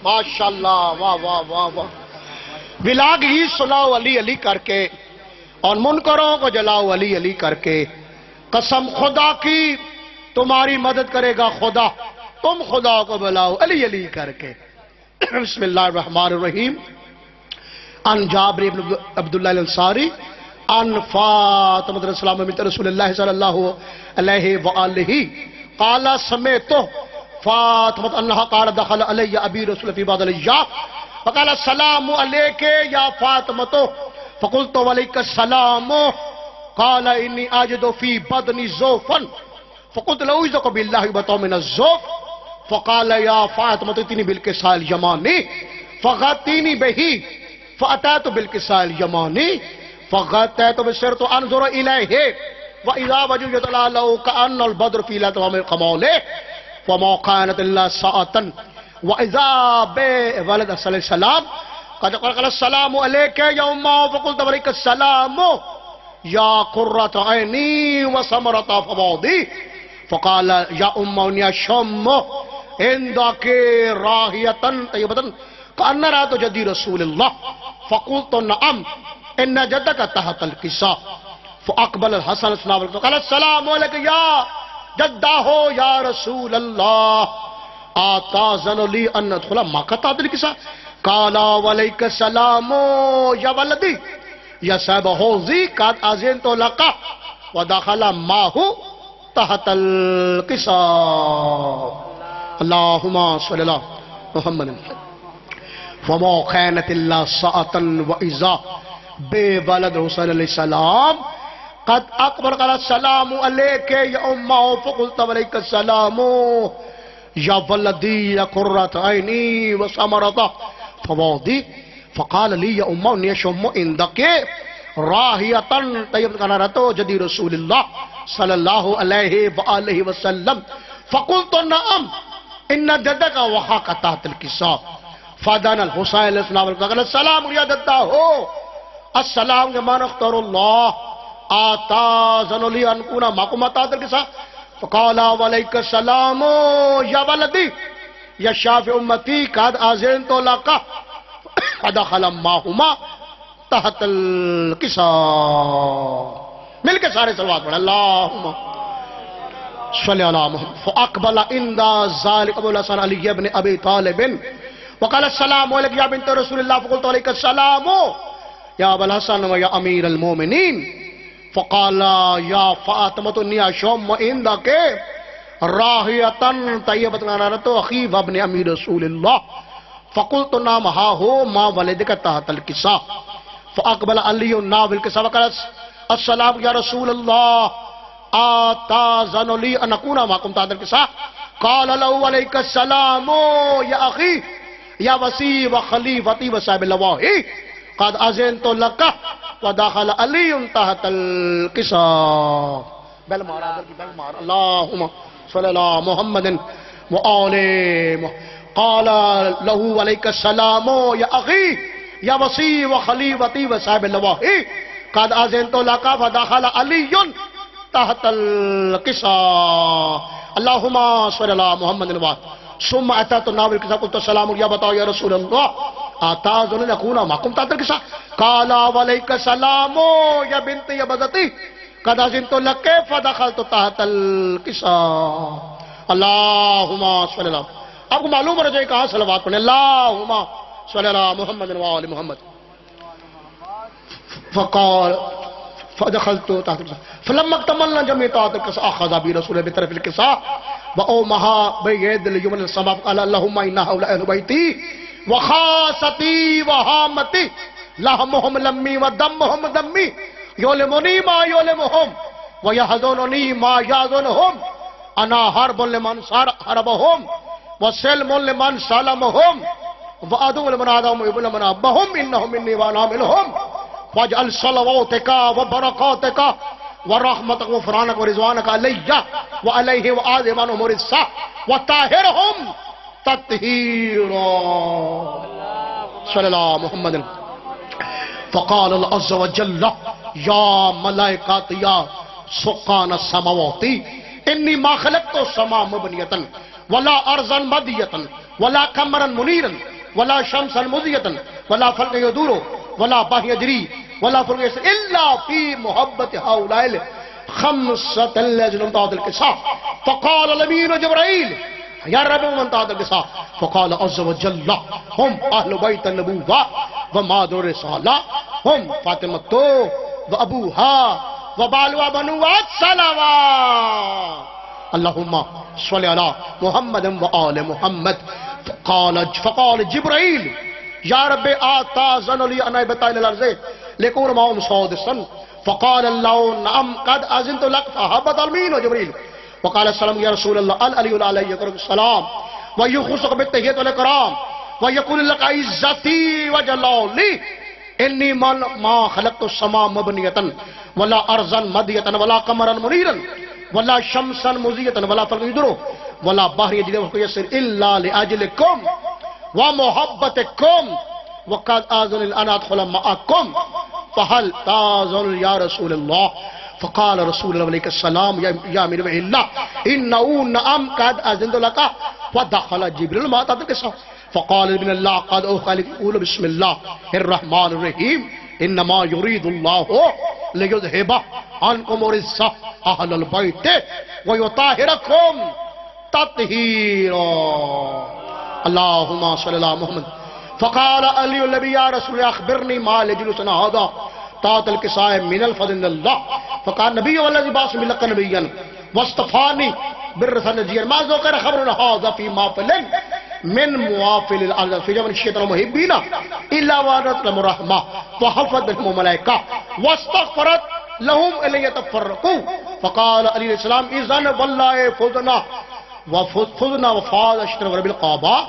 ماشاءاللہ، واہ واہ واہ واہ. بلاگ ہی سلاؤ علی علی کر کے اور منکروں کو جلاؤ علی علی کر کے. قسم خدا کی تمہاری مدد کرے گا خدا، تم خدا کو بلاؤ علی علی کر کے. بسم اللہ الرحمن الرحیم. ان جابر بن عبداللہ الانصاری ان فاطمہ رضی اللہ عنہا بنت رسول اللہ صلی اللہ علیہ وآلہ قال سمعت فاطمہ انہا قال دخل علی ابی رسول فی بعض الیام فقال السلام علیک یا فاطمہ فقلت وعلیک السلام قال انی اجد فی بدنی ضعفا فقلت اعوذ باللہ من الضعف فقال یا فاطمہ ائتنی بالکساء الیمانی فغطینی بہ فأتیت بالکساء الیمانی فغطیت بصرت انظر الیہ وإذا وجهه يتلألأ كأن البدر في ليلة القمر وما كانت إلا ساعة وإذا بولد صلى الله عليه وسلم قد قال السلام عليك يا أمه فقلت عليك السلام يا قرة عيني وثمرة فؤادي فقال يا أمه إني أشم عندك راحية طيبة كأن رأيت جدي رسول الله فقلت نعم إن جدك تحت الكساء فأقبل الحسن فقال السلام عليك يا جداه يا رسول الله آتاذن لي أن أدخل معك تحت الكساء قال وعليك السلام يا ولدي يا صاحب حوضي قد أذنت لك ودخل معه تحت الكساء. اللهم صل على محمد. وما كانت إلا ساعة وإذا بولد حسين علیہ السلام قد اقبل قال السلام علیک یا امہ فقلت علیک السلام یا ولدی یا قرۃ عینی وثمرۃ فؤادی فقال لی یا امہ انی اشم عندک راحیۃ طیبۃ کان رأیت جدی رسول اللہ صلی اللہ علیہ وآلہ وسلم فقلت نعم ان جدک وحاک تحت الکساء فدان الحسین علیہ السلام قال السلام یا جدہ السلام کے معنی اختار اللہ آتاذن لی ان کنا معکم تحت الکساء فقال وعلیک السلام یا ولدی یا شافع امتی قد اذنت لک فدخل معہما تحت الکساء. مل کے سارے صلوات پڑھ اللہم صلی اللہ محمد. فاقبل عند ذلك ابو الحسن علی بن ابی طالب وقال السلام علیک یا بنت رسول اللہ فقلت علیک السلام یا ابا الحسن و یا امیر المومنین فقال یا فاطمۃ انی اشم عندک راحیۃ طیبۃ کان رأیت اخی وابن امیر رسول اللہ فقلت نعم ہا ہو ما ولدک تحت الکساء فاقبل علی ناول الکساء وقال السلام یا رسول اللہ آتاذن لی ان اکون معکم تحت الکساء قال له علیک السلام یا اخی یا وسی و خلیفتی و صاحب لواحی قد اذنت لک ودخل علی تحت الکساء. بل مارا بل مارا. اللہم صلی اللہ محمد وآلہ. قال له علیک السلام یا اخی یا وسی و خلیفتی و صاحب لواحی قد اذنت لک ودخل علی تحت الکساء. اللہم صلی اللہ محمد وآلہ. ثم اتیت الناول الکساء قلت السلام یا بتاؤ یا رسول اللہ آتاذن لی اکون معکم تحت الکساء قال وعلیک السلام یا بنت یا بزتی قد اذنت لک فدخلت تحت الکساء. اللہم صلی اللہ. آپ کو معلوم رہ جائے کہاں صلوات پڑھیں. اللہم صلی اللہ محمد وآل محمد. فقال فدخلت تحت الکساء فلما اکتملنا جميع تحت الکساء اخذ ابی رسول بطرف الکساء وأومها بيد اليمنى السماء قال اللهم إن هؤلاء أهل بيتي وخاصتي وهامتي لحمهم لمي ودمهم دمي يؤلمني ما يؤلمهم ويحزنني ما يحزنهم أنا حرب لمن حربهم وسلم لمن سلمهم وعدو لمن عادهم وإبل لمن أحبهم إنهم مني وأنا منهم واجعل صلواتك وبركاتك ورحمتك وغفرانك ورضوانك علي وعليه وآل من أمور الساعة وطاهرهم تطهيرا. صلى الله محمد. فقال الله عز وجل يا ملائكة يا سكان السماوات إني ما خلقت السماء مبنية ولا أرضا مدية ولا قمرا منيرا ولا شمسا مضيئة ولا فلكا يدور ولا بحر يجري ولا فلك يسير إلا في محبة هؤلاء الخمسة الذين انتهت القصة. فقال الأمين جبرائيل يا رب من انتهت القصة؟ فقال عز وجل هم أهل بيت النبوة ومادر الرسالة، هم فاطمة وأبوها وبالها بنوها الصلوات. اللهم صل على محمد وآل محمد. فقال جبرائيل يا رب آتاذن لي أن أهبط إلى الأرض لأكون معهم سادسا. فقال الله نعم قد أذنت لك. فهبط الأمين وجبريل وقال السلام يا رسول الله العلي العلي يقرأ السلام ويخصك بالتحية والإكرام ويقول لك عزتي وجلالي إني ما خلقت السماء مبنية ولا أرضا مدية ولا قمرا منيرا ولا شمسا مضيئة ولا فلكا يدور ولا بحر يجري ولا يسير إلا لأجلكم ومحبتكم وقد آذن أن أدخل معكم فهل تآذن يا رسول الله؟ فقال رسول الله عليه السلام يا أمير الله إنه نعم قد أذنت لك. فدخل جبريل ما تدرك. فقال ابن الله قد أوحى قول بسم الله الرحمن الرحيم إنما يريد الله ليذهب عنكم الرجس أهل البيت ويطهركم تطهيرا. اللهم صل على محمد. فقال علي النبي يا رسول الله أخبرني ما لجلوسنا هذا تحت الكساء من الفضل الله. فقال النبي والذي بعث بك نبيا واصطفاني بالرسالة نجيا ما ذكر خبرنا هذا في محفل من موافل الأرض في زمن الشيطان المحبين إلا وارت لهم الرحمة وحفظت بهم الملائكة واستغفرت لهم أن يتفرقوا. فقال عليه السلام إذن والله فزنا وفاز الشيطان ورب القعبة.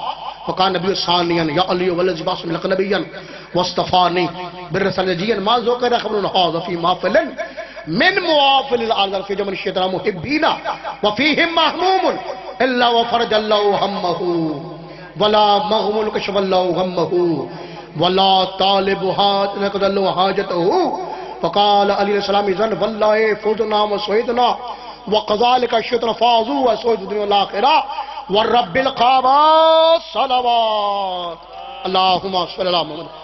فقال النبي ثانيا يا علي والذي بعث بك نبيا واصطفاني بالرسالة نجيا ما ذكر خبرنا هذا في محفل من موافل الأرض في زمن الشيطان المحبين وفيهم مهموم إلا وفرج الله همه ولا مغموم كشف الله غمه ولا طالب نقضى الله حاجته. فقال عليه السلام إذن والله فزنا وسعدنا وكذلك الشيطان فازوا وسعدوا الدنيا والآخرة والرب القعبة صلوات. اللهم صل على محمد.